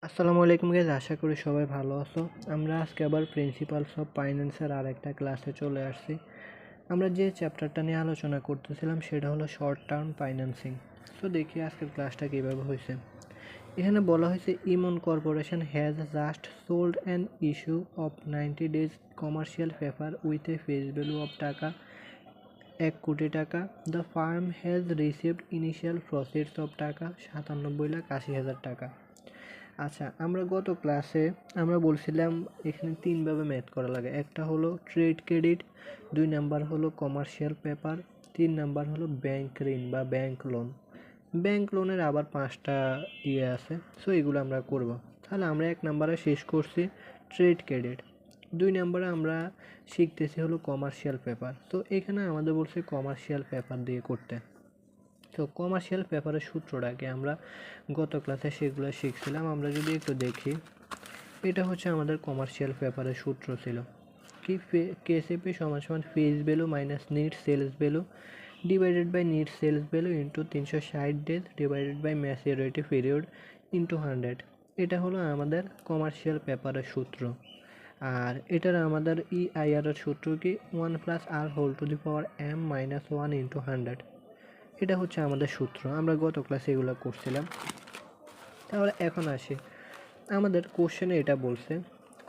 আসসালামু আলাইকুম গাইজ, আশা করি সবাই ভালো আছো। আমরা আজকে আবার প্রিন্সিপালস অফ ফাইন্যান্সের আরেকটা ক্লাসে চলে আসছি। আমরা যে চ্যাপ্টারটা নিয়ে আলোচনা করতেছিলাম সেটা হলো শর্ট টার্ম ফাইন্যান্সিং। তো দেখি আজকের ক্লাসটা কীভাবে হয়েছে। এখানে বলা হয়েছে Emon corporation has just sold an issue of 90 days commercial paper with a face value of taka 1 crore taka. The firm has received initial proceeds of taka 97,80,000 টাকা। আচ্ছা, আমরা গত ক্লাসে আমরা বলছিলাম এখানে তিনভাবে ম্যাথ করা লাগে। একটা হলো ট্রেড ক্রেডিট, 2 নাম্বার হলো কমার্শিয়াল পেপার, 3 নাম্বার হলো ব্যাংক ঋণ বা ব্যাংক লোন। ব্যাংক লোনের আবার 5টা আছে, সো এগুলো আমরা করব। তাহলে আমরা 1 নাম্বারে শেষ করছি ট্রেড ক্রেডিট, 2 নাম্বারে আমরা শিখতেছি হলো কমার্শিয়াল পেপার। তো এখানে আমাদের বলছে কমার্শিয়াল পেপার দিয়ে করতে। তো কমার্শিয়াল পেপারের সূত্রটাকে আমরা গত ক্লাসে সেগুলো শিখছিলাম। আমরা যদি একটু দেখি, এটা হচ্ছে আমাদের কমার্শিয়াল পেপারের সূত্র ছিল কি, কেসিপি সমান সমান face value minus net sales value divided by net sales value into 360 days divided by maturity period into 100। এটা হলো আমাদের কমার্শিয়াল পেপারের সূত্র। আর এটার আমাদের ইআইআর এর সূত্র কি, 1+r⁴m - 1 × 100। এটা হচ্ছে আমাদের সূত্র। আমরা গত ক্লাসে এগুলো করছিলাম। তাহলে এখন আসি, আমাদের কোশ্চেনে এটা বলছে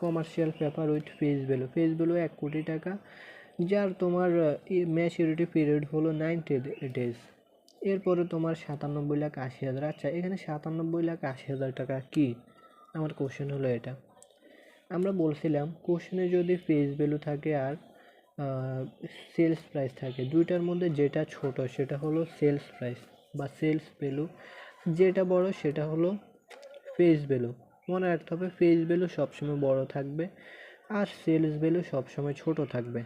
commercial paper with face value, face value 1 crore টাকা, যার তোমার ম্যাচুরিটি পিরিয়ড হলো 90 days। এরপরে তোমার 97,80,000। আচ্ছা, এখানে 97,80,000 টাকা কি? আমার কোশ্চেন হলো এটা। আমরা বলছিলাম কোশ্চেনে যদি ফেস ভ্যালু থাকে আর সেলস প্রাইস থাকে, দুইটার মধ্যে যেটা ছোট সেটা হলো সেলস প্রাইস বা সেলস ভ্যালু, যেটা বড় সেটা হলো ফেস ভ্যালু। মনে রাখতে হবে ফেস ভ্যালু সবসময় বড় থাকবে আর সেলস ভ্যালু সবসময় ছোট থাকবে।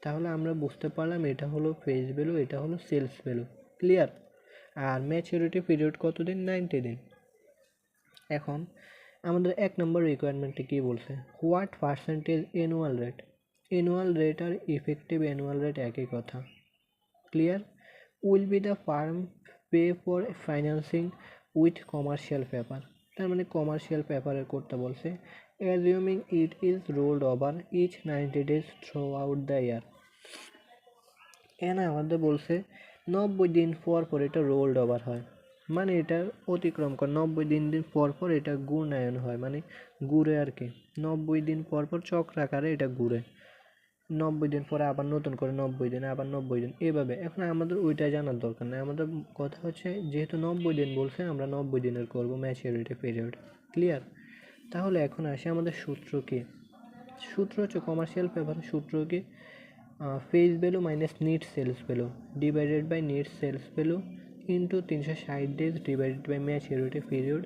তাহলে আমরা বুঝতে পারলাম এটা হলো ফেস ভ্যালু, এটা হলো সেলস ভ্যালু। ক্লিয়ার? আর ম্যাচুরিটি পিরিয়ড কতদিন? 90 দিন। এখন আমাদের 1 নম্বর রিকোয়ারমেন্টে কী বলছে, what percentage annual rate. Annual rate আর ইফেক্টিভ অ্যানুয়াল রেট একই কথা। Clear? Will be the firm pay for financing with commercial paper. তার মানে কমার্শিয়াল পেপারের করতে বলছে, assuming it is rolled over each 90 days throughout the year. এখানে আমাদের বলছে 90 দিন পর পর এটা রোলড ওভার হয়, মানে এটা অতিক্রম করে 90 দিন পর পর এটা ঘূর্ণায়ন হয়, মানে ঘুরে আর কি। 90 দিন পর পর চক্রাকারে এটা ঘুরে, 90 দিন পরে আবার নতুন করে 90 দিন, আবার 90 দিন, এভাবে। এখন আমাদের ওইটা জানার দরকার নেই, আমাদের কথা হচ্ছে যেহেতু 90 দিন বলছে আমরা 90 দিনের করবো ম্যাচুরিটি পিরিয়ড। ক্লিয়ার? তাহলে এখন আসে আমাদের সূত্র কি। সূত্র হচ্ছে কমার্শিয়াল পেপারের সূত্র কি, face value minus net sales value divided by net sales value into 360 days divided by maturity period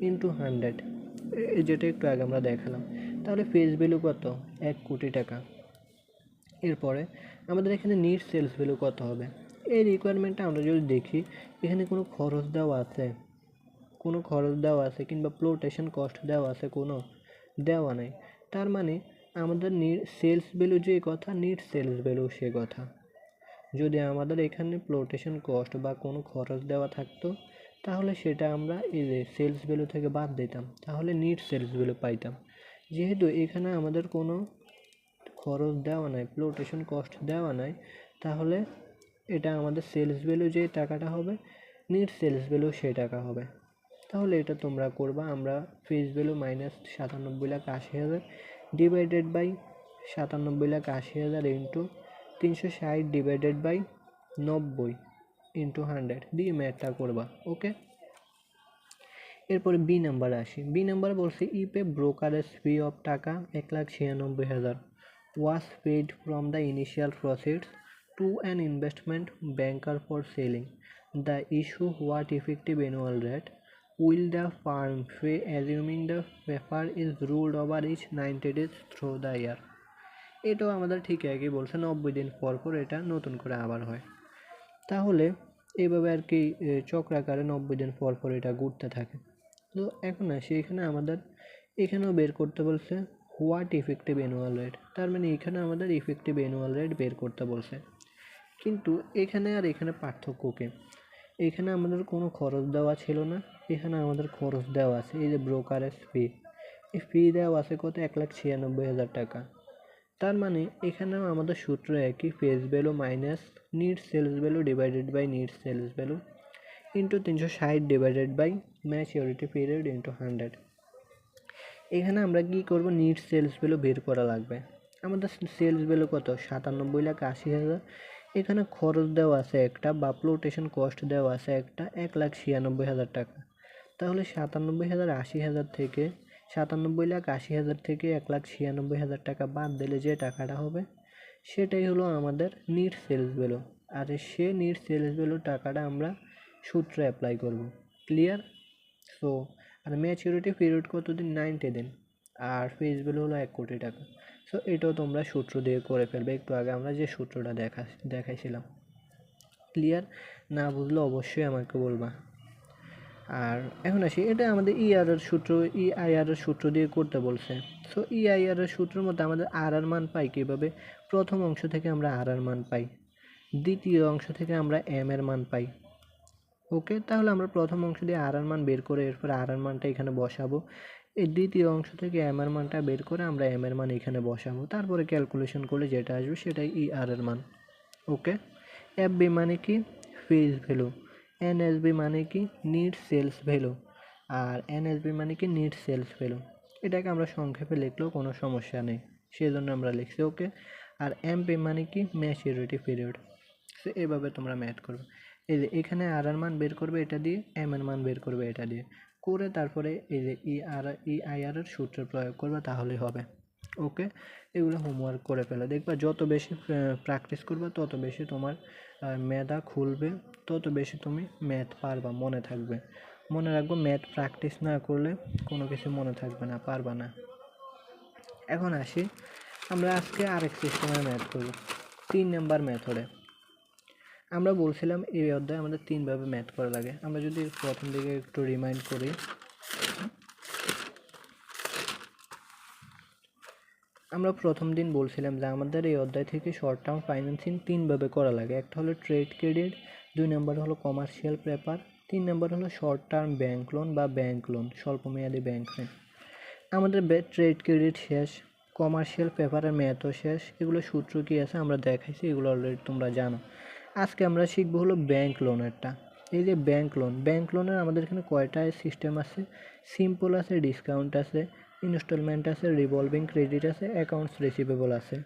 into 100, যেটা একটু আগে আমরা দেখালাম। তাহলে ফেস ভ্যালু কত? 1 কোটি টাকা। এরপরে আমাদের এখানে নিট সেলস ভ্যালু কত হবে? এই রিকোয়ারমেন্টটা আমরা যদি দেখি, এখানে কোনো খরচ দেওয়া আছে? কোনো খরচ দেওয়া আছে কিংবা ফ্লোটেশন কস্ট দেওয়া আছে? কোনো দেওয়া নেই। তার মানে আমাদের সেলস ভ্যালু যে কথা, নিট সেলস ভ্যালু সে কথা। যদি আমাদের এখানে ফ্লোটেশন কস্ট বা কোনো খরচ দেওয়া থাকতো তাহলে সেটা আমরা এই যে সেলস ভ্যালু থেকে বাদ দিতাম, তাহলে নিট সেলস ভ্যালু পাইতাম। যেহেতু এখানে আমাদের কোনো খরচ দেওয়া নাই, ফ্লোটেশন কস্ট দেওয়া নাই, তাহলে এটা আমাদের সেলস ভ্যালু যে টাকাটা হবে, নিট সেলস ভ্যালু সেই টাকা হবে। তাহলে এটা তোমরা করবা, আমরা face value minus 97,80,000 divided by 97,80,000 into 360 divided by 90 into 100 দিয়ে ম্যাথটা করবা। ওকে, এরপরে বি নাম্বারে আসি। বি নাম্বার বলছে ইপে ব্রোকারেজ ফি অফ টাকা 1,96,000 was paid from the initial proceeds to an investment banker for selling the issue. What effective annual rate will the firm pay assuming the paper is rolled over each 90 days through the year? এটাও আমাদের ঠিক একই বলছে, 90 দিন পর পর এটা নতুন করে আবার হয়। তাহলে এইভাবে আর কি চক্রাকারে 90 দিন পর পর এটা ঘুরতে থাকে। তো এখন আসি এখানে আমাদের এখানেও বের করতে বলছে হোয়াট ইফেক্টিভ অ্যানুয়াল রেট। তার মানে এখানে আমাদের ইফেক্টিভ অ্যানুয়াল রেট বের করতে বলছে, কিন্তু এখানে আর এখানে পার্থক্য কি? এখানে আমাদের কোনো খরচ দেওয়া ছিল না, এখানে আমাদের খরচ দেওয়া আছে, এই যে ব্রোকারেজ ফি, এই ফি দেওয়া আছে কত, 1,96,000 টাকা। তার মানে এখানেও আমাদের সূত্র একই, face value minus net sales value divided by net sales value into 360 divided by maturity period into 100। এখানে আমরা কি করব, নিট সেলস ভ্যালু বের করা লাগবে। আমাদের সেলস ভ্যালু কত, 97,80,000। এখানে খরচ দেওয়া আছে একটা, বা ফ্লোটেশন কস্ট দেওয়া আছে একটা, 1,96,000 টাকা। তাহলে 97,80,000 থেকে 97,80,000 থেকে 1,96,000 টাকা বাদ দিলে যে টাকাটা হবে সেটাই হলো আমাদের নিট সেলস ভ্যালু। আর সে নিট সেলস ভ্যালু টাকাটা আমরা সূত্রে অ্যাপ্লাই করব। ক্লিয়ার? সো আর ম্যাচুরিটি পিরিয়ড কতদিন, 90 দিন। আর ফেস ভ্যালু হলো 1 কোটি টাকা। সো এটাও তোমরা সূত্র দিয়ে করে ফেলবে, একটু আগে আমরা যে সূত্রটা দেখাইছিলাম। ক্লিয়ার? না বুঝলে অবশ্যই আমাকে বলবা। আর এখন আসি, এটা আমাদের ইআইআর এর সূত্র দিয়ে করতে বলছে। সো ইআইআর এর সূত্রের মধ্যে আমাদের আর মান পাই কীভাবে, প্রথম অংশ থেকে আমরা আর মান পাই, দ্বিতীয় অংশ থেকে আমরা এম এর মান পাই। ওকে, তাহলে আমরা প্রথম অংশ দিয়ে আর মান বের করে এরপর আর মানটা এখানে বসাবো। এই দ্বিতীয় অংশ থেকে এম এর মানটা বের করে আমরা এম এর মান এখানে বসাবো, তারপরে ক্যালকুলেশন করলে যেটা আসবে সেটাই ইআর এর মান। ওকে, এফ বি মানে কি, ফেস ভ্যালু, এনএসবি মানে কি, নিট সেলস ভ্যালু, আর এনএসবি মানে কি, নিট সেলস ভ্যালু। এটাকে আমরা সংক্ষেপে লিখলেও কোনো সমস্যা নেই, সেই জন্য আমরা লিখছি। ওকে, আর এমপি মানে কি, ম্যাচুরিটি পিরিয়ড। সো এভাবে তোমরা ম্যাথ করবে। এই যে এখানে আর এর মান বের করবে এটা দিয়ে, এম এর মান বের করবে এটা দিয়ে, করে তারপরে এই যে ইআইআর এর সূত্র প্রয়োগ করবে, তাহলেই হবে। ওকে, এগুলো হোমওয়ার্ক করে ফেলো, দেখবা যত বেশি প্র্যাকটিস করবে তত বেশি তোমার মেধা খুলবে, তত বেশি তুমি ম্যাথ পারবা, মনে থাকবে। মনে রাখবো, ম্যাথ প্র্যাকটিস না করলে কোনো কিছু মনে থাকবে না, পারবা না। এখন আসি, আমরা আজকে আরেক সিস্টেমের ম্যাথ করব, 3 নাম্বার মেথডে। আমরা বলছিলাম এই অধ্যায়ে আমাদের 3 ভাবে ম্যাথ করা লাগে। আমরা যদি প্রথম দিকে একটু রিমাইন্ড করি, আমরা প্রথম দিন বলছিলাম যে আমাদের এই অধ্যায় থেকে শর্ট টার্ম ফাইন্যান্সিং 3 ভাবে করা লাগে। একটা হলো ট্রেড ক্রেডিট, 2 নম্বর হলো কমার্শিয়াল পেপার, 3 নম্বর হলো শর্ট টার্ম ব্যাংক লোন বা ব্যাংক লোন, স্বল্পমেয়াদী ব্যাংক ঋণ। আমাদের ট্রেড ক্রেডিট শেষ, কমার্শিয়াল পেপারের ম্যাথও শেষ, এগুলো সূত্র কী আছে আমরা দেখাইছি, এগুলো অলরেডি তোমরা জানো। আজকে আমরা শিখবো হলো ব্যাংক লোনেরটা। এই যে ব্যাংক লোনের আমাদের এখানে কয়টা সিস্টেম আছে, সিম্পল আছে, ডিসকাউন্ট আছে, ইনস্টলমেন্ট আছে, রিভলভিং ক্রেডিট আছে, অ্যাকাউন্টস রিসিভেবল আছে।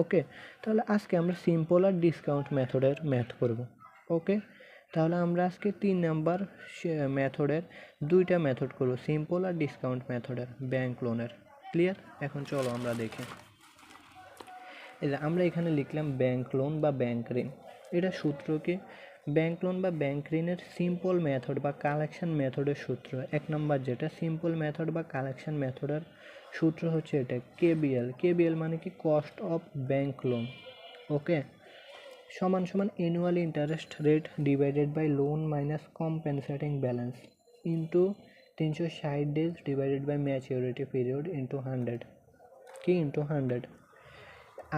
ওকে, তাহলে আজকে আমরা সিম্পল আর ডিসকাউন্ট মেথডের ম্যাথ করব। ওকে, তাহলে আমরা আজকে 3 নাম্বার মেথডের 2টা মেথড করব, সিম্পল আর ডিসকাউন্ট মেথডের ব্যাংক লোনের। ক্লিয়ার? এখন চলো আমরা দেখি। এই যে আমরা এখানে লিখলাম ব্যাংক লোন বা ব্যাংক ঋণ, এটা সূত্র কি, ব্যাংক লোন বা ব্যাংক ঋণের সিম্পল মেথড বা কালেকশন মেথডের সূত্র 1 নম্বর, যেটা সিম্পল মেথড বা কালেকশন মেথডের সূত্র হচ্ছে এটা কেবিএল মানে কি, cost of bank loan. Okay, সমান সমান annual interest rate divided by loan minus compensating balance into 360 days divided by maturity period into 100 কি, ইন্টু 100।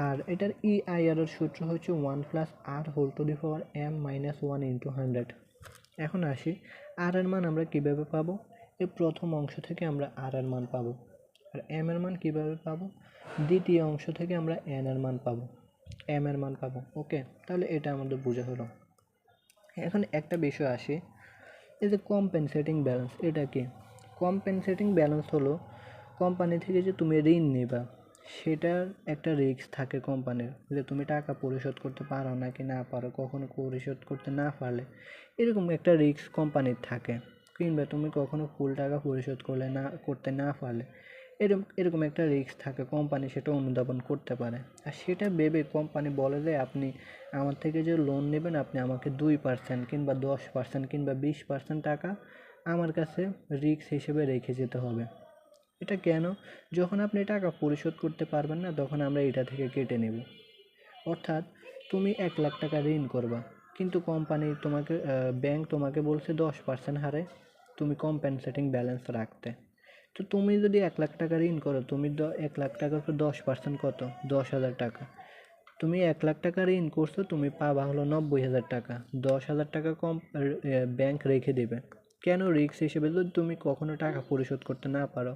আর এটার ইআইআর এর সূত্র হচ্ছে 1 plus r whole to the power m minus 1 into 100। এখন আসি, আর এর মান আমরা কীভাবে পাবো, এই প্রথম অংশ থেকে আমরা আর এর মান পাবো। আর এম এর মান কীভাবে পাবো, দ্বিতীয় অংশ থেকে আমরা এন এর মান পাবো, এম এর মান পাবো। ওকে, তাহলে এটা আমাদের বোঝা হলো। এখন একটা বিষয় আসি, এই যে কম্পেনসেটিং ব্যালেন্স, এটা কি, কম্পেনসেটিং ব্যালেন্স হলো কোম্পানি থেকে যে তুমি ঋণ নেবা সেটার একটা রিস্ক থাকে কোম্পানির, যে তুমি টাকা পরিশোধ করতে পারো নাকি না পারো, কখনো পরিশোধ করতে না পারলে এরকম একটা রিস্ক কোম্পানির থাকে, কিংবা তুমি কখনো ফুল টাকা পরিশোধ করতে না পারলে এরকম একটা রিস্ক থাকে, কোম্পানি সেটা অনুধাবন করতে পারে। আর সেটা ভেবে কোম্পানি বলে যে আপনি আমার থেকে যে লোন নেবেন আপনি আমাকে 2% কিংবা 10% কিংবা 20% টাকা আমার কাছে রিস্ক হিসেবে রেখে যেতে হবে। এটা কেন, যখন আপনি টাকা পরিশোধ করতে পারবেন না তখন আমরা এটা থেকে কেটে নেব। অর্থাৎ তুমি 1 লাখ টাকা ঋণ করবা, কিন্তু ব্যাংক তোমাকে বলছে 10% হারে তুমি কম্পেনসেটিং ব্যালেন্স রাখতে। তো তুমি যদি 1 লাখ টাকা ঋণ করো, তুমি 1 লাখ টাকার উপর 10% কত, 10,000 টাকা। তুমি 1 লাখ টাকা ঋণ করছো, তুমি পাবা হলো 90,000 টাকা, 10,000 টাকা ব্যাংক রেখে দেবে। কেন রিস্ক হিসেবে? যদি তুমি কখনো টাকা পরিশোধ করতে না পারো,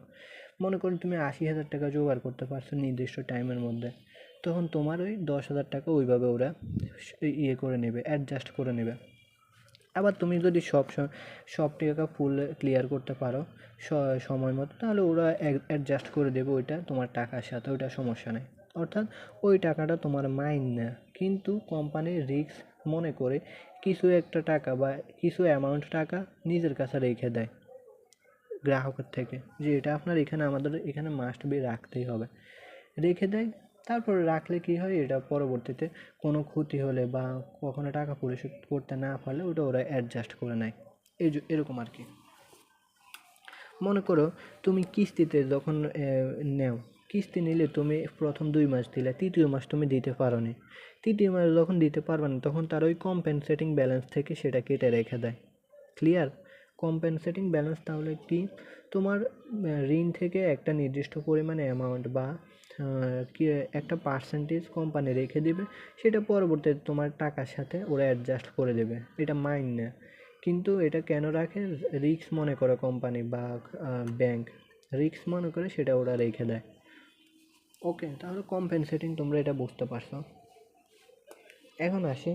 মনে করো তুমি 80,000 টাকা জোগাড় করতে পারছো নির্দিষ্ট টাইমের মধ্যে, তখন তোমার ওই 10,000 টাকা ওইভাবে ওরা ইয়ে করে নেবে, অ্যাডজাস্ট করে নেবে। আবার তুমি যদি সব টাকা ফুল ক্লিয়ার করতে পারো সময় মতো, তাহলে ওরা অ্যাডজাস্ট করে দেবে ওইটা তোমার টাকার সাথে, ওইটা সমস্যা নেই। অর্থাৎ ওই টাকাটা তোমার মাইন না, কিন্তু কোম্পানির রিস্ক মনে করে কিছু একটা টাকা বা কিছু অ্যামাউন্ট টাকা নিজের কাছে রেখে দেয় গ্রাহকের থেকে, যে এটা আপনার এখানে আমাদের এখানে মাস্ট বি রাখতেই হবে, রেখে দেয়। তারপর রাখলে কী হয়, এটা পরবর্তীতে কোনো ক্ষতি হলে বা কখনো টাকা পরিশোধ করতে না পারলে ওটা ওরা অ্যাডজাস্ট করে নেয়। এরকম আর কি। মনে করো তুমি কিস্তিতে যখন নেও, কিস্তি নিলে তুমি প্রথম 2 মাস দিলে, তৃতীয় মাস তুমি দিতে পারো নি, তৃতীয় মাস যখন দিতে পারবে না, তখন তার ওই কম্পেনসেটিং ব্যালেন্স থেকে সেটা কেটে রেখে দেয়। ক্লিয়ার? কম্পেনসেটিং ব্যালেন্স তাহলে কি, তোমার ঋণ থেকে একটা নির্দিষ্ট পরিমাণে অ্যামাউন্ট বা কি একটা পার্সেন্টেজ কোম্পানি রেখে দেবে, সেটা পরবর্তীতে তোমার টাকার সাথে ওরা অ্যাডজাস্ট করে দেবে, এটা মাইন না। কিন্তু এটা কেন রাখে, রিস্ক মনে করে কোম্পানি বা ব্যাংক, রিস্ক মনে করে সেটা ওরা রেখে দেয়। ওকে, তাহলে কম্পেনসেটিং তোমরা এটা বুঝতে পারছো। এখন আসি,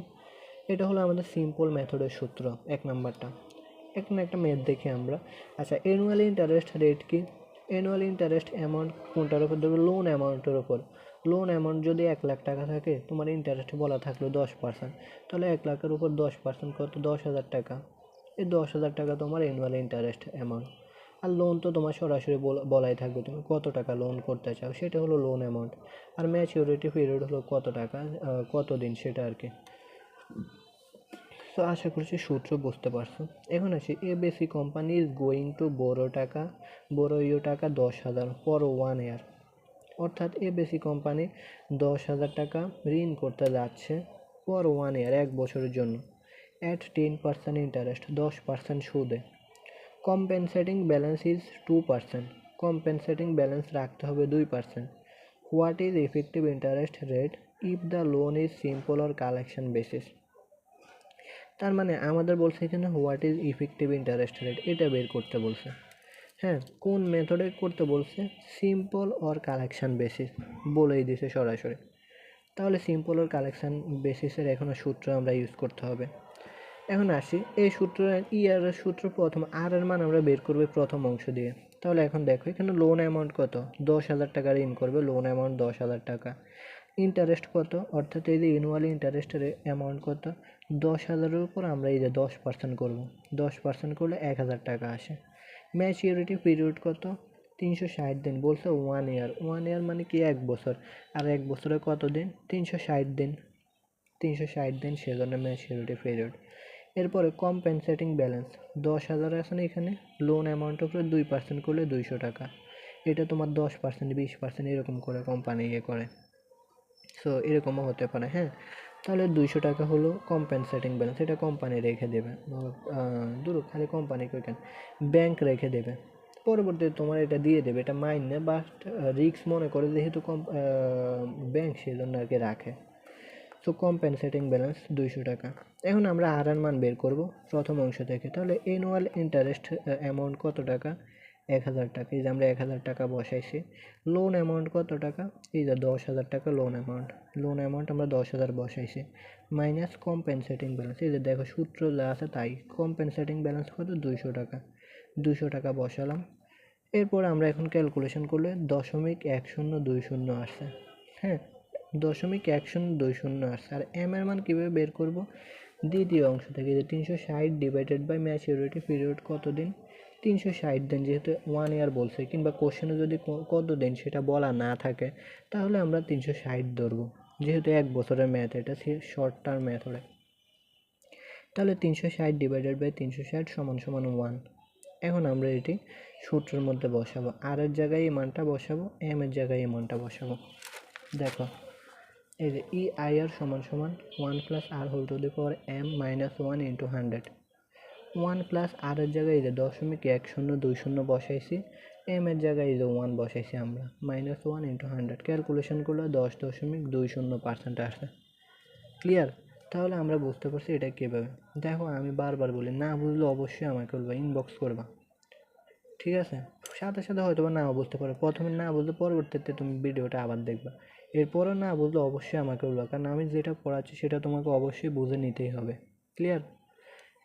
এটা হলো আমাদের সিম্পল মেথডের সূত্র, 1 নাম্বারটা। এখন একটা ম্যাথ দেখি আমরা। আচ্ছা, অ্যানুয়াল ইন্টারেস্ট রেট কি? অ্যানুয়াল ইন্টারেস্ট অ্যামাউন্ট কোনটার উপর দেবে? লোন অ্যামাউন্টের উপর। লোন অ্যামাউন্ট যদি 1 লাখ টাকা থাকে, তোমার ইন্টারেস্ট বলা থাকলো 10%, তাহলে 1 লাখের উপর 10% কত? 10,000 টাকা। এই 10,000 টাকা তোমার অ্যানুয়াল ইন্টারেস্ট অ্যামাউন্ট। আর লোন তো তোমার সরাসরি বলাই থাকবে তুমি কত টাকা লোন করতে চাও, সেটা হলো লোন অ্যামাউন্ট। আর ম্যাচিউরিটি পিরিয়ড হলো কত টাকা, কত দিন, সেটা আর কি। তো আশা করছি সূত্র বুঝতে পারছো। এখন আসি, ABC company is going to borrow you টাকা 10,000 ফর 1 ইয়ার। অর্থাৎ এবিসি কোম্পানি 10,000 টাকা ঋণ করতে যাচ্ছে ফর 1 ইয়ার, 1 বছরের জন্য, অ্যাট 10% ইন্টারেস্ট, 10% সুদে। Compensating balance is 2%, compensating balance রাখতে হবে 2%। What is effective interest rate if the loan is simple or collection basis? তার মানে আমাদের বলছে এখানে what is effective interest rate, এটা বের করতে বলছে। হ্যাঁ, কোন মেথডে করতে বলছে? সিম্পল অর কালেকশন বেসিস বলেই দিছে সরাসরি। তাহলে সিম্পল অর কালেকশন বেসিসের এখনও সূত্র আমরা ইউজ করতে হবে। এখন আসি, এই সূত্র ইয়ারের সূত্র প্রথম আর এর মান আমরা বের করবো প্রথম অংশ দিয়ে। তাহলে এখন দেখো এখানে লোন অ্যামাউন্ট কত? 10,000 টাকা ঋণ করবে, লোন অ্যামাউন্ট 10,000 টাকা। ইন্টারেস্ট কত? অর্থাৎ এই যে অ্যানুয়াল ইন্টারেস্টের অ্যামাউন্ট কত? 10,000-এর উপর আমরা এই যে 10% করবো, 10% করলে 1,000 টাকা আসে। ম্যাচিউরিটি পিরিয়ড কত? 360 দিন। বলছে 1 ইয়ার, 1 ইয়ার মানে কি 1 বছর, আর 1 বছরে কত দিন? 360 দিন, 360 দিন, সেজন্য ম্যাচিউরিটি পিরিয়ড। এরপরে কম্পেনসেটিং ব্যালেন্স 10,000 আছে না এখানে, লোন অ্যামাউন্টের উপরে 2% করলে 200 টাকা। এটা তোমার 10%, 20% এরকম করে কোম্পানি ইয়ে করে, সো এরকমও হতে পারে। হ্যাঁ, তাহলে 200 টাকা হলো কম্পেনসেটিং ব্যালেন্স, এটা কোম্পানি রেখে দেবে। ধরো খালি কোম্পানি কেন, ব্যাংক রেখে দেবে, পরবর্তীতে তোমার এটা দিয়ে দেবে, এটা মাইনে বাট রিস্ক মনে করে যেহেতু ব্যাংক, সেজন্য আর কি রাখে। তো কম্পেনসেটিং ব্যালেন্স 200 টাকা। এখন আমরা আর এর মান বের করব প্রথম অংশ থেকে। তাহলে অ্যানুয়াল ইন্টারেস্ট অ্যামাউন্ট কত টাকা? 1,000 টাকা। এই যে আমরা 1,000 টাকা বসাইছি। লোন অ্যামাউন্ট কত টাকা? এই যে 10,000 টাকা লোন অ্যামাউন্ট, লোন অ্যামাউন্ট আমরা 10,000 বসাইছি, মাইনাস কম্পেনসেটিং ব্যালেন্স। এই যে দেখো সূত্র যা আছে তাই, কম্পেনসেটিং ব্যালেন্স কত? 200 টাকা। 200 টাকা বসালাম। এরপর আমরা এখন ক্যালকুলেশন করলে 0.1020 আসছে। হ্যাঁ, 0.1020 আসছে। আর এম এর মান কীভাবে বের করব? দ্বিতীয় অংশ থেকে, যে 360 ডিভাইডেড বাই ম্যাচিউরিটি পিরিয়ড কত দিন? 360 দিন। যেহেতু 1 ইয়ার বলছে, কিংবা কোশ্চেনে যদি কত দিন সেটা বলা না থাকে, তাহলে আমরা 360 ধরবো, যেহেতু 1 বছরের ম্যাথ, এটা শর্ট টার্ম মেথডে। তাহলে 360 ডিভাইডেড বাই 360 সমান সমান 1। এখন আমরা এটি সূত্রের মধ্যে বসাবো, আর এর জায়গায় এই মানটা বসাবো, এম এর জায়গায় এই মানটা বসাবো। দেখো এই যে ই আই আর সমান সমান 1 plus r whole to the power m minus 1 into 100। 1 plus r এর জায়গায় এই যে 0.1020 বসাইছি, এম এর জায়গায় এই যে 1 বসাইছি আমরা, মাইনাস 1 ইন্টু 100। ক্যালকুলেশন করলে 10.20% আসে। ক্লিয়ার? তাহলে আমরা বুঝতে পারছি এটা কীভাবে। দেখো আমি বারবার বলি, না বুঝলে অবশ্যই আমাকে বলবা, ইনবক্স করবা, ঠিক আছে? সাথে সাথে হয়তো বা নাও বুঝতে পারো, প্রথমে না বুঝলে পরবর্তীতে তুমি ভিডিওটা আবার দেখবা, এরপরও না বুঝলে অবশ্যই আমাকে বলবা, কারণ আমি যেটা পড়াচ্ছি সেটা তোমাকে অবশ্যই বুঝে নিতেই হবে। ক্লিয়ার?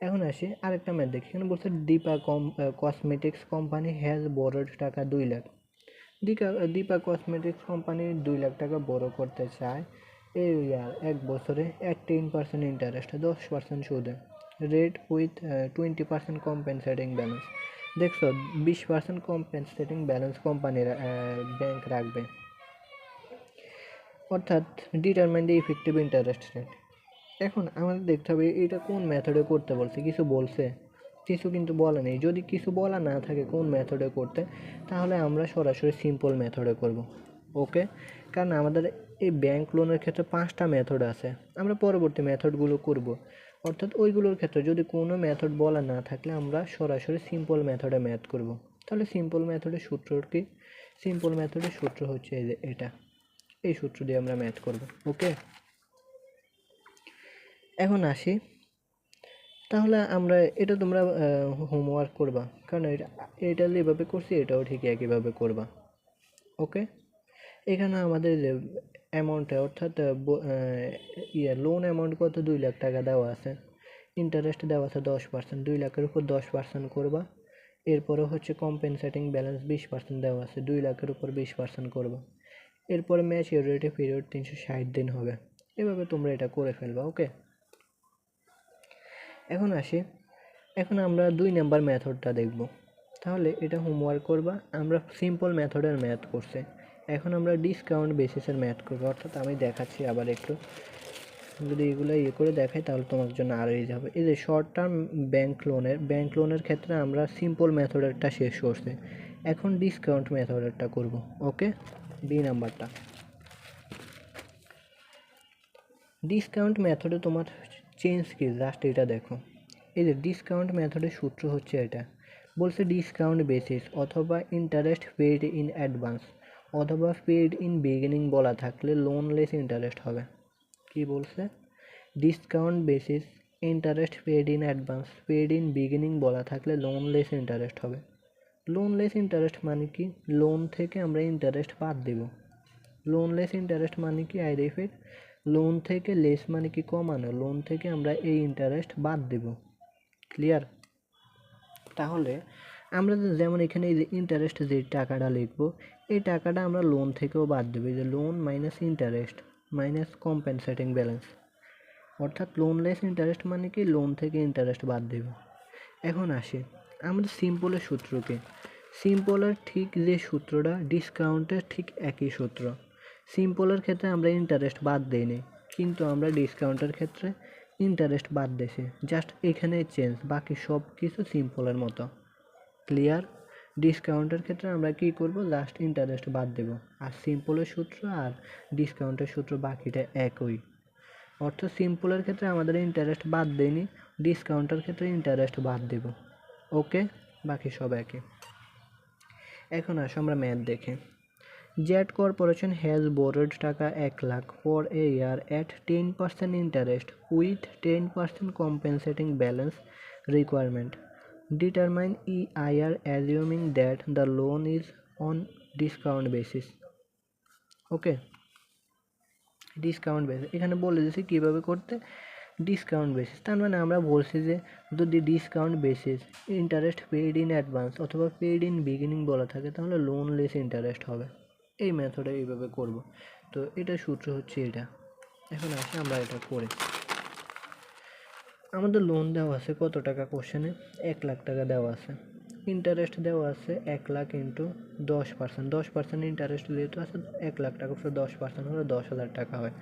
এখন আসি আরেকটা ম্যাথ দেখি। এখানে বলছে Deepa cosmetics company has borrowed টাকা 2 লাখ। দীপা কসমেটিক্স কোম্পানি 2 লাখ টাকা বড় করতে চায় এই ইয়ার 1 বছরে at 10% ইন্টারেস্ট, 10% সুদে, রেট উইথ 20% কম্পেনসেটিং ব্যালেন্স। দেখছো, 20% কম্পেনসেটিং ব্যালেন্স কোম্পানির ব্যাংক রাখবে, অর্থাৎ determine the effective interest rate. এখন আমাদের দেখতে হবে এটা কোন মেথডে করতে বলছে, কিছু বলছে? কিছু কিন্তু বলা নেই। যদি কিছু বলা না থাকে কোন মেথডে করতে, তাহলে আমরা সরাসরি সিম্পল মেথডে করব। ওকে, কারণ আমাদের এই ব্যাংক লোনের ক্ষেত্রে 5টা মেথড আছে, আমরা পরবর্তী মেথডগুলো করব। অর্থাৎ ওইগুলোর ক্ষেত্রে যদি কোনো মেথড বলা না থাকলে আমরা সরাসরি সিম্পল মেথডে ম্যাথ করব। তাহলে সিম্পল মেথডের সূত্র কি? সিম্পল মেথডের সূত্র হচ্ছে এই যে এটা, এই সূত্র দিয়ে আমরা ম্যাথ করব। ওকে, এখন আসি, তাহলে আমরা এটা তোমরা হোমওয়ার্ক করবা, কারণ এটা যেভাবে করছি এটাও ঠিক একইভাবে করবা। ওকে, এখানে আমাদের যে অ্যামাউন্টটা, অর্থাৎ লোন অ্যামাউন্ট কত, 2 লাখ টাকা দেওয়া আছে, ইন্টারেস্ট দেওয়া আছে 10%, 2 লাখের উপর 10% করবা। এরপরে হচ্ছে কম্পেনসেটিং ব্যালেন্স 20% দেওয়া আছে, 2 লাখের উপর 20% করবা। এরপরে ম্যাচিউরিটি পিরিয়ড 360 দিন হবে। এভাবে তোমরা এটা করে ফেলবা। ওকে, এখন আসি, এখন আমরা 2 নাম্বার মেথডটা দেখব। তাহলে এটা হোমওয়ার্ক করবা। আমরা সিম্পল মেথডের ম্যাথ করছে, এখন আমরা ডিসকাউন্ট বেসিসের ম্যাথ করবো। অর্থাৎ আমি দেখাচ্ছি আবার একটু, যদি এগুলো করে দেখাই তাহলে তোমার জন্য আরও ইজি হবে। এই যে শর্ট টার্ম ব্যাংক লোনের ক্ষেত্রে আমরা সিম্পল মেথডেরটা শেষ করছি, এখন ডিসকাউন্ট মেথডেরটা করব। ওকে, বি নাম্বারটা। ডিসকাউন্ট মেথডে তোমার চেঞ্জ কি, জাস্ট এটা দেখো। এই যে ডিসকাউন্ট মেথডের সূত্র হচ্ছে এটা, বলছে ডিসকাউন্ট বেসিস অথবা ইন্টারেস্ট পেইড ইন অ্যাডভান্স অথবা পেইড ইন বিগিনিং বলা থাকলে লোন লেস ইন্টারেস্ট হবে। কি বলছে? Discount basis, interest paid in advance, paid in beginning বলা থাকলে লোন লেস ইন্টারেস্ট হবে। লোন লেস ইন্টারেস্ট মানে কি? লোন থেকে আমরা ইন্টারেস্ট বাদ দেব। লোন লেস ইন্টারেস্ট মানে কি? আই রিপিট, লোন থেকে লেস মানে কি? কমানো। লোন থেকে আমরা এই ইন্টারেস্ট বাদ দেব। ক্লিয়ার? তাহলে আমরা যেমন এখানে এই যে ইন্টারেস্ট যে টাকাটা লিখবো, এই টাকাটা আমরা লোন থেকেও বাদ দেবো। এই যে loan minus interest minus compensating balance, অর্থাৎ লোন লেস ইন্টারেস্ট মানে কি? লোন থেকে ইন্টারেস্ট বাদ দেব। এখন আসি আমাদের সিম্পলের সূত্রকে। সিম্পলের ঠিক যে সূত্রটা, ডিসকাউন্টের ঠিক একই সূত্র। সিম্পলের ক্ষেত্রে আমরা ইন্টারেস্ট বাদ দিইনি, কিন্তু আমরা ডিসকাউন্টের ক্ষেত্রে ইন্টারেস্ট বাদ দিয়েছি, জাস্ট এখানে চেঞ্জ, বাকি সব কিছু সিম্পলের মতো। ক্লিয়ার? ডিসকাউন্টের ক্ষেত্রে আমরা কি করব, জাস্ট ইন্টারেস্ট বাদ দেব, আর সিম্পলের সূত্র আর ডিসকাউন্টের সূত্র বাকিটা একই। অর্থাৎ সিম্পলের ক্ষেত্রে আমাদের ইন্টারেস্ট বাদ দেয়নি, ডিসকাউন্টের ক্ষেত্রে ইন্টারেস্ট বাদ দেব। ওকে, বাকি সব একই। এখন আসো আমরা ম্যাথ দেখে। জেড কর্পোরেশন হ্যাজ বোরোড টাকা 1 lakh for a year at 10% interest with 10% compensating balance requirement. Determine EIR assuming that the loan is on discount basis. Okay, discount basis এখানে বলে দিয়েছি কীভাবে করতে, ডিসকাউন্ট বেসিস। তার মানে আমরা বলছি যে যদি discount basis, interest paid in advance অথবা পেইড ইন বিগিনিং বলা থাকে তাহলে লোন লেস ইন্টারেস্ট হবে। এই মেথডে এইভাবে করব। তো এটা সূত্র হচ্ছে এটা। এখন আসে আমরা এটা করি। আমাদের লোন দেওয়া আছে কত টাকা কোশ্চেনে? 1 লাখ টাকা দেওয়া আছে। ইন্টারেস্ট দেওয়া আছে 1 লাখ ইন্টু 10%। 10% ইন্টারেস্ট যেহেতু আছে, 1 লাখ টাকা উপরে 10% হলে 10,000 টাকা হয়।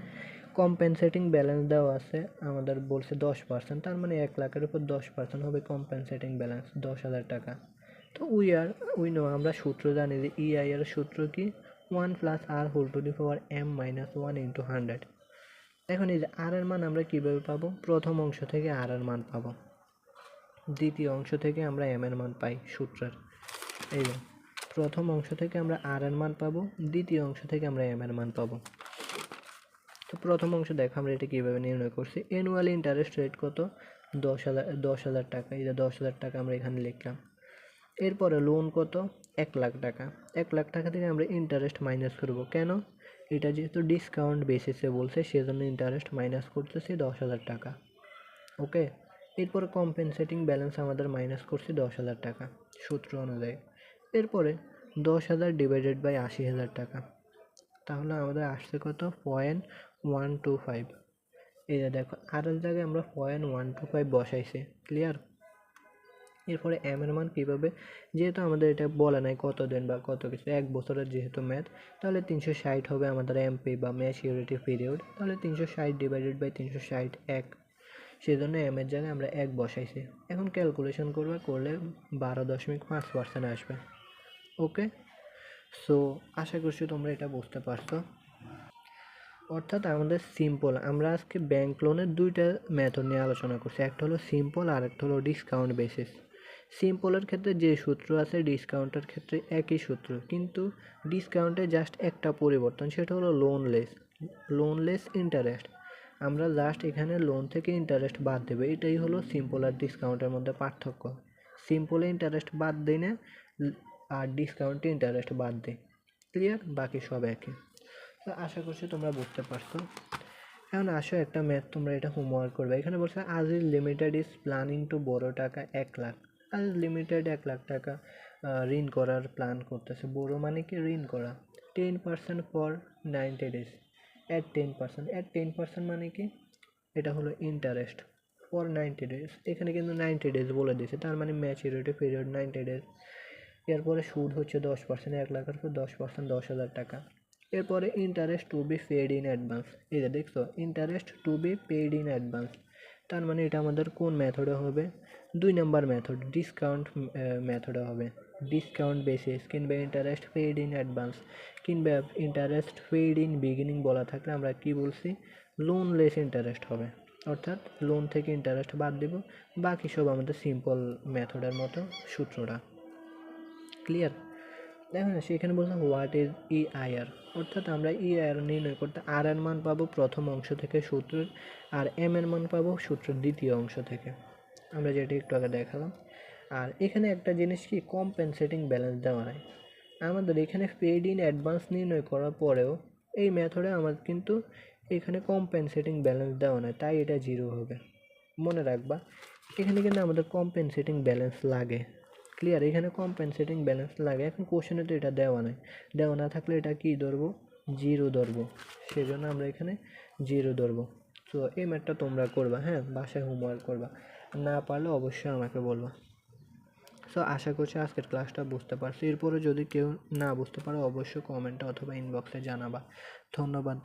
কম্পেনসেটিং ব্যালেন্স দেওয়া আছে, আমাদের বলছে 10%, তার মানে 1 লাখের উপর 10% হবে কম্পেনসেটিং ব্যালেন্স, 10,000 টাকা। তো উই নো, আমরা সূত্র জানি যে EIR সূত্র কি? 1 + r whole to the power m - 1 × 100। এখন এই যে আর এর মান আমরা কীভাবে পাবো? প্রথম অংশ থেকে আর এর মান পাবো, দ্বিতীয় অংশ থেকে আমরা এম এর মান পাই সূত্রের। এই যে প্রথম অংশ থেকে আমরা আর এর মান পাবো, দ্বিতীয় অংশ থেকে আমরা এম এর মান পাবো। তো প্রথম অংশ দেখো আমরা এটা কীভাবে নির্ণয় করছি। অ্যানুয়াল ইন্টারেস্ট রেট কত, 10,000 টাকা। এই যে 10,000 টাকা আমরা এখানে লিখলাম। এরপরে লোন কত, 1,00,000 টাকা। 1,00,000 টাকা থেকে আমরা ইন্টারেস্ট মাইনাস করব, কেন, এটা যেহেতু ডিসকাউন্ট বেসিসে বলছে সেজন্য ইন্টারেস্ট মাইনাস করতেছি 10,000 টাকা। ওকে, এরপরে কম্পেনসেটিং ব্যালেন্স আমাদের মাইনাস করছি 10,000 টাকা সূত্র অনুযায়ী। এরপরে 10,000 ডিভাইডেড বাই 80,000 টাকা, তাহলে আমাদের আসছে কত, 0.125। এই যে দেখো আর এক জায়গায় আমরা 0.125 বসাইছি, ক্লিয়ার। এরপরে এম এর মান কীভাবে, যেহেতু আমাদের এটা বলে নাই কত দিন বা কত কিছু, 1 বছরের যেহেতু ম্যাথ, তাহলে 360 হবে আমাদের এমপি বা ম্যাচিউরিটি পিরিয়ড। তাহলে 360 ডিভাইডেড বাই 360 1, সেই জন্য এম এর জায়গায় আমরা 1 বসাইছি। এখন ক্যালকুলেশন করলে 12.5% আসবে। ওকে, সো আশা করছি তোমরা এটা বুঝতে পারছো। অর্থাৎ আমাদের সিম্পল, আমরা আজকে ব্যাংক লোনের দুইটা মেথড নিয়ে আলোচনা করছি, একটা হলো সিম্পল আর একটা হলো ডিসকাউন্ট বেসিস। সিম্পলের ক্ষেত্রে যে সূত্র আছে ডিসকাউন্টের ক্ষেত্রে একই সূত্র, কিন্তু ডিসকাউন্টে জাস্ট একটা পরিবর্তন, সেটা হলো লোনলেস ইন্টারেস্ট। আমরা জাস্ট এখানে লোন থেকে ইন্টারেস্ট বাদ দেবো, এটাই হলো সিম্পল আর ডিসকাউন্টের মধ্যে পার্থক্য। সিম্পলে ইন্টারেস্ট বাদ দিই না, আর ডিসকাউন্টে ইন্টারেস্ট বাদ দিই। ক্লিয়ার, বাকি সব একই। তো আশা করছি তোমরা বুঝতে পারছো। এখন আসো একটা ম্যাথ তোমরা এটা হোমওয়ার্ক করবে। এখানে বলছে Aziz limited is planning to বড়ো টাকা 1,00,000। আজিজ লিমিটেড 1,00,000 টাকা ঋণ করার প্ল্যান করতেছে। বড়ো মানে কি, ঋণ করা। 10% ফর 90 ডেজ, অ্যাট 10% মানে কি, এটা হলো ইন্টারেস্ট ফর 90 ডেজ। এখানে কিন্তু 90 ডেজ বলে দিয়েছে, তার মানে ম্যাচুরিটি পিরিয়ড 90 ডেজ। এরপরে সুদ হচ্ছে 10%, 1,00,000-এর উপর 10%, 10,000 টাকা। এরপরে interest to be paid in advance. এই যে দেখছো, interest to be paid in advance, তার মানে এটা আমাদের কোন মেথডে হবে, 2 নম্বর মেথড, ডিসকাউন্ট মেথডে হবে। ডিসকাউন্ট বেসিস কিংবা ইন্টারেস্ট পেড ইন অ্যাডভান্স কিংবা ইন্টারেস্ট পেড ইন বিগিনিং বলা থাকলে আমরা কি বলছি, লোনলেস ইন্টারেস্ট হবে। অর্থাৎ লোন থেকে ইন্টারেস্ট বাদ দেব, বাকি সব আমাদের সিম্পল মেথডের মতো সূত্রটা। ক্লিয়ার। দেখো না, সেখানে বললাম হোয়াট ইজ ইআইআর, অর্থাৎ আমরা ইআইআর নির্ণয় করতে আর এর মান পাবো প্রথম অংশ থেকে সূত্রের, আর এম এর মান পাবো সূত্রের দ্বিতীয় অংশ থেকে, আমরা যেটা একটু আগে দেখালাম। আর এখানে একটা জিনিস কি, কম্পেনসেটিং ব্যালেন্স দেওয়া নাই আমাদের। এখানে পেড ইন অ্যাডভান্স নির্ণয় করার পরেও এই মেথডে আমাদের কিন্তু এখানে কম্পেনসেটিং ব্যালেন্স দেওয়া নাই, তাই এটা 0 হবে। মনে রাখবা, এখানে কিন্তু আমাদের কম্পেনসেটিং ব্যালেন্স লাগে। ক্লিয়ার, এখানে কম্পেনসেটিং ব্যালেন্স লাগে। এখন কোশ্চেনে তো এটা দেওয়া নাই, দেওয়া না থাকলে এটা কি ধরবো, 0 ধরবো, সেজন্য আমরা এখানে 0 ধরবো। তো এই ম্যাথটা তোমরা করবা, হ্যাঁ, বাসায় হোমওয়ার্ক করবা, না পারলে অবশ্যই আমাকে বলবা। সো আশা করছি আজকের ক্লাসটা বুঝতে পারছি। এরপরে যদি কেউ না বুঝতে পারো অবশ্যই কমেন্টে অথবা ইনবক্সে জানাবা। ধন্যবাদ।